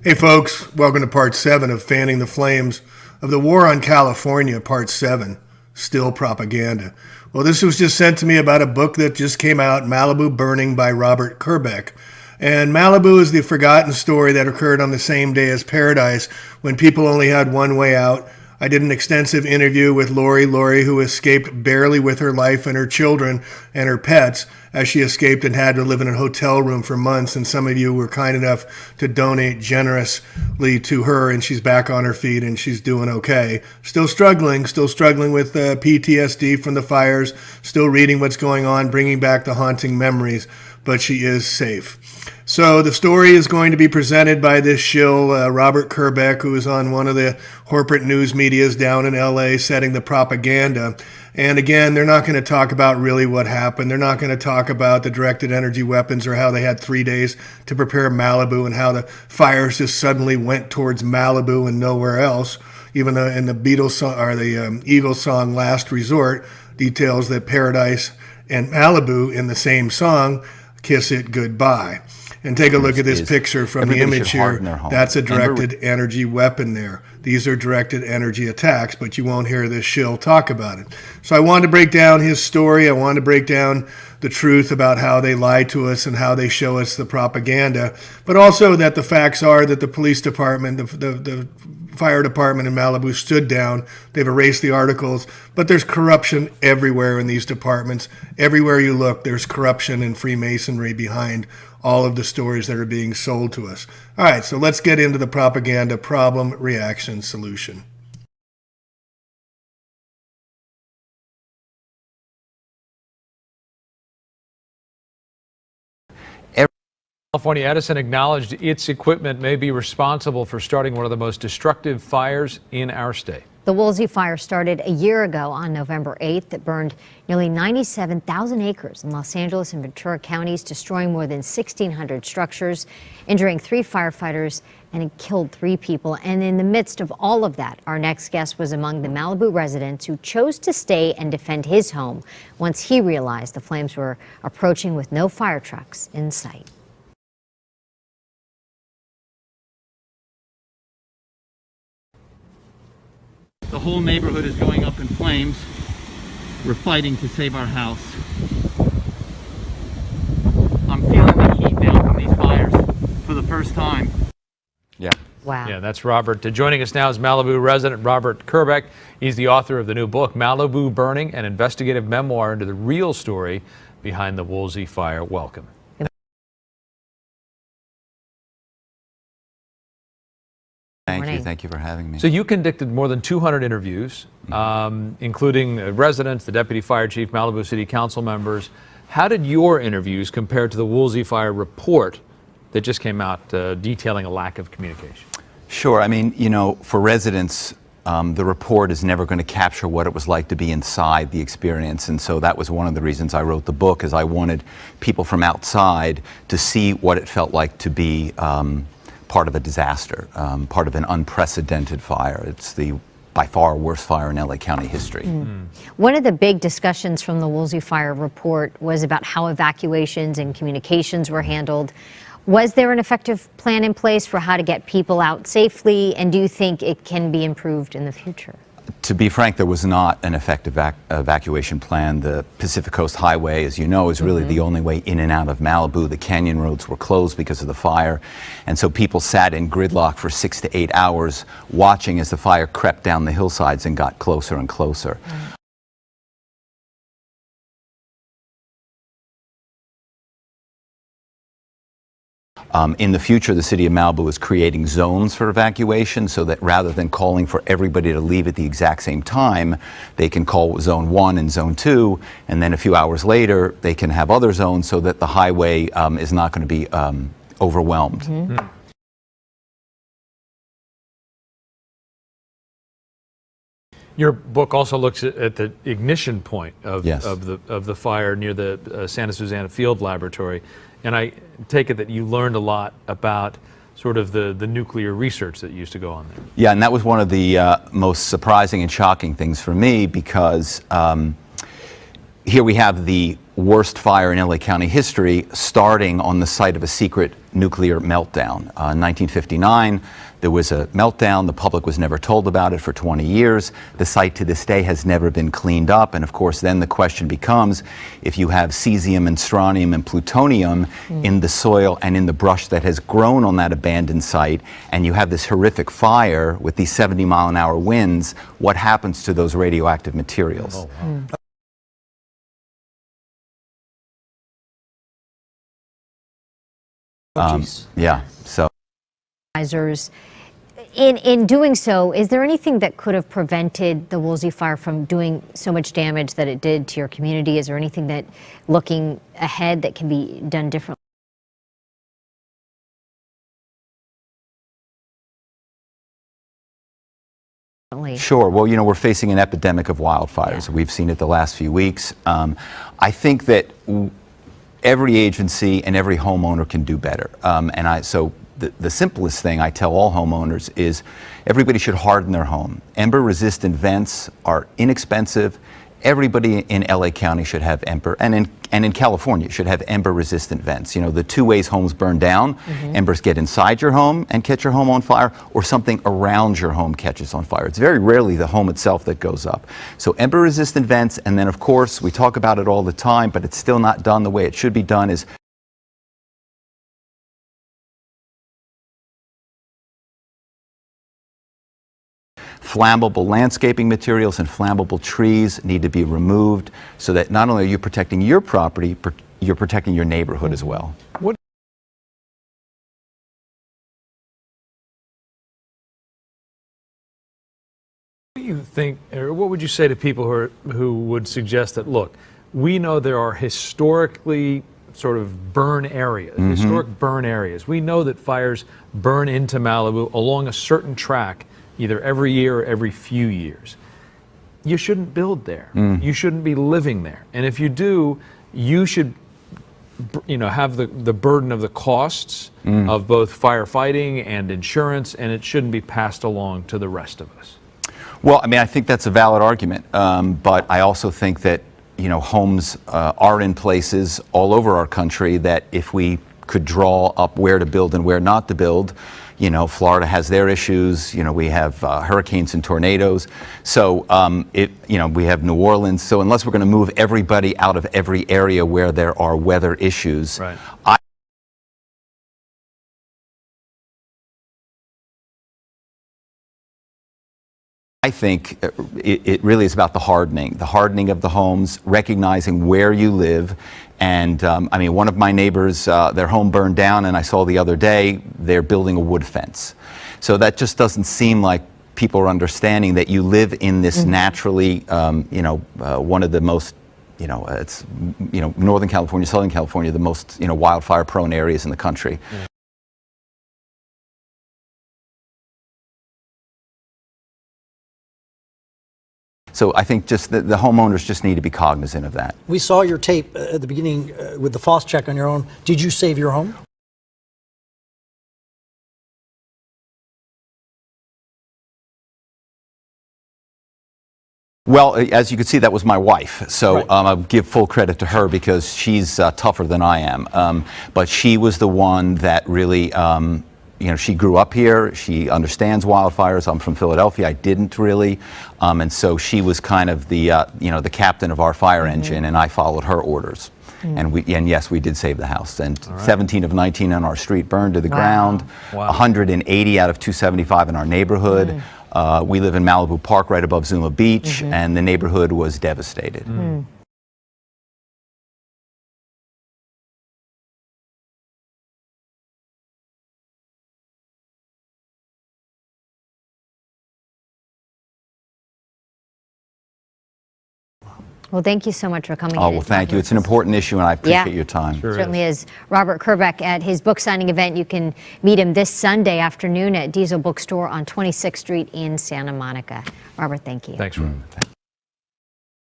Hey folks, welcome to part 7 of Fanning the Flames of the War on California, part 7, Still Propaganda. Well, this was just sent to me about a book that just came out, Malibu Burning by Robert Kerbeck. And Malibu is the forgotten story that occurred on the same day as Paradise when people only had one way out. I did an extensive interview with Lori, who escaped barely with her life and her children and her pets as she escaped and had to live in a hotel room for months. And some of you were kind enough to donate generously to her, and she's back on her feet and she's doing okay. Still struggling with PTSD from the fires, still reading what's going on, bringing back the haunting memories, but she is safe. So the story is going to be presented by this shill, Robert Kerbeck, who is on one of the Whorporate news medias down in LA setting the propaganda. And again, they're not going to talk about really what happened. They're not going to talk about the directed energy weapons or how they had 3 days to prepare Malibu and how the fires just suddenly went towards Malibu and nowhere else. Even though in the Beatles song, or the Eagles song Last Resort details that Paradise and Malibu in the same song kiss it goodbye. And take a look at this picture from the image here. That's a directed energy weapon there. These are directed energy attacks, but you won't hear this shill talk about it. So I wanted to break down his story. I wanted to break down the truth about how they lie to us and how they show us the propaganda, but also that the facts are that the police department, the fire department in Malibu stood down. They've erased the articles, but there's corruption everywhere in these departments. Everywhere you look, there's corruption and Freemasonry behind all of the stories that are being sold to us. All right, so let's get into the propaganda problem, reaction, solution. California Edison acknowledged its equipment may be responsible for starting one of the most destructive fires in our state. The Woolsey fire started a year ago on November 8th. It burned nearly 97,000 acres in Los Angeles and Ventura counties, destroying more than 1,600 structures, injuring 3 firefighters, and it killed 3 people. And in the midst of all of that, our next guest was among the Malibu residents who chose to stay and defend his home once he realized the flames were approaching with no fire trucks in sight. The whole neighborhood is going up in flames. We're fighting to save our house. I'm feeling the heat now from these fires for the first time. Yeah. Wow. Yeah, that's Robert. Joining us now is Malibu resident Robert Kerbeck. He's the author of the new book, Malibu Burning, an investigative memoir into the real story behind the Woolsey fire. Welcome. Thank you for having me. So you conducted more than 200 interviews, including residents, the deputy fire chief, Malibu City Council members. How did your interviews compare to the Woolsey fire report that just came out detailing a lack of communication? Sure. I mean, you know, for residents, the report is never going to capture what it was like to be inside the experience. And so that was one of the reasons I wrote the book, is I wanted people from outside to see what it felt like to be part of a disaster, part of an unprecedented fire. It's the by far worst fire in LA County history. One of the big discussions from the Woolsey fire report was about how evacuations and communications were handled. Was there an effective plan in place for how to get people out safely, and do you think it can be improved in the future? To be frank, there was not an effective evacuation plan. The Pacific Coast Highway, as you know, is really the only way in and out of Malibu. The canyon roads were closed because of the fire. And so people sat in gridlock for 6 to 8 hours watching as the fire crept down the hillsides and got closer and closer. In the future, the city of Malibu is creating zones for evacuation so that rather than calling for everybody to leave at the exact same time, they can call zone 1 and zone 2, and then a few hours later, they can have other zones so that the highway is not going to be overwhelmed. Your book also looks at the ignition point of, Yes. of the fire near the Santa Susana Field Laboratory. And I take it that you learned a lot about sort of the nuclear research that used to go on there. Yeah, and that was one of the most surprising and shocking things for me, because here we have the worst fire in LA County history, starting on the site of a secret nuclear meltdown. In 1959, there was a meltdown. The public was never told about it for 20 years. The site to this day has never been cleaned up. And of course, then the question becomes, if you have cesium and strontium and plutonium in the soil and in the brush that has grown on that abandoned site, and you have this horrific fire with these 70-mile-an-hour winds, what happens to those radioactive materials? Oh, wow. Yeah, so. In doing so, is there anything that could have prevented the Woolsey fire from doing so much damage that it did to your community? Is there anything that, looking ahead, that can be done differently? Sure. Well, you know, we're facing an epidemic of wildfires. Yeah. We've seen it the last few weeks. I think that every agency and every homeowner can do better. So the simplest thing I tell all homeowners is everybody should harden their home. Ember-resistant vents are inexpensive. Everybody in LA County should have ember, and in California should have ember-resistant vents. You know, the two ways homes burn down, embers get inside your home and catch your home on fire, or something around your home catches on fire. It's very rarely the home itself that goes up. So ember-resistant vents, and then of course, we talk about it all the time, but it's still not done the way it should be done, is flammable landscaping materials and flammable trees need to be removed so that not only are you protecting your property, you're protecting your neighborhood as well. What do you think, or what would you say to people who would suggest that, look, we know there are historically sort of burn areas, historic burn areas. We know that fires burn into Malibu along a certain track either every year or every few years. You shouldn't build there. You shouldn't be living there. And if you do, you should, you know, have the burden of the costs of both firefighting and insurance, and it shouldn't be passed along to the rest of us. Well, I mean, I think that's a valid argument, but I also think that, you know, homes are in places all over our country that if we could draw up where to build and where not to build, you know, Florida has their issues. You know, we have hurricanes and tornadoes. So, you know, we have New Orleans. So unless we're going to move everybody out of every area where there are weather issues, right. I think it really is about the hardening of the homes, recognizing where you live. And I mean, one of my neighbors, their home burned down, and I saw the other day they're building a wood fence. So that just doesn't seem like people are understanding that you live in this naturally, you know, one of the most, you know, it's, you know, Northern California, Southern California, the most, you know, wildfire prone areas in the country. Yeah. So I think just the homeowners just need to be cognizant of that. We saw your tape at the beginning with the FOSS check on your own. Did you save your home? Well, as you can see, that was my wife. So right. I'll give full credit to her because she's tougher than I am. But she was the one that really, you know, she grew up here. She understands wildfires. I'm from Philadelphia. I didn't really. And so she was kind of the, you know, the captain of our fire engine, and I followed her orders. And yes, we did save the house. And 17 of 19 on our street burned to the ground. Wow. 180 out of 275 in our neighborhood. We live in Malibu Park right above Zuma Beach, and the neighborhood was devastated. Well, thank you so much for coming in. Oh, well, thank you. It's an important issue, and I appreciate your time. Sure certainly is. Robert Kerbeck at his book signing event. You can meet him this Sunday afternoon at Diesel Bookstore on 26th Street in Santa Monica. Robert, thank you. Thanks, Robert.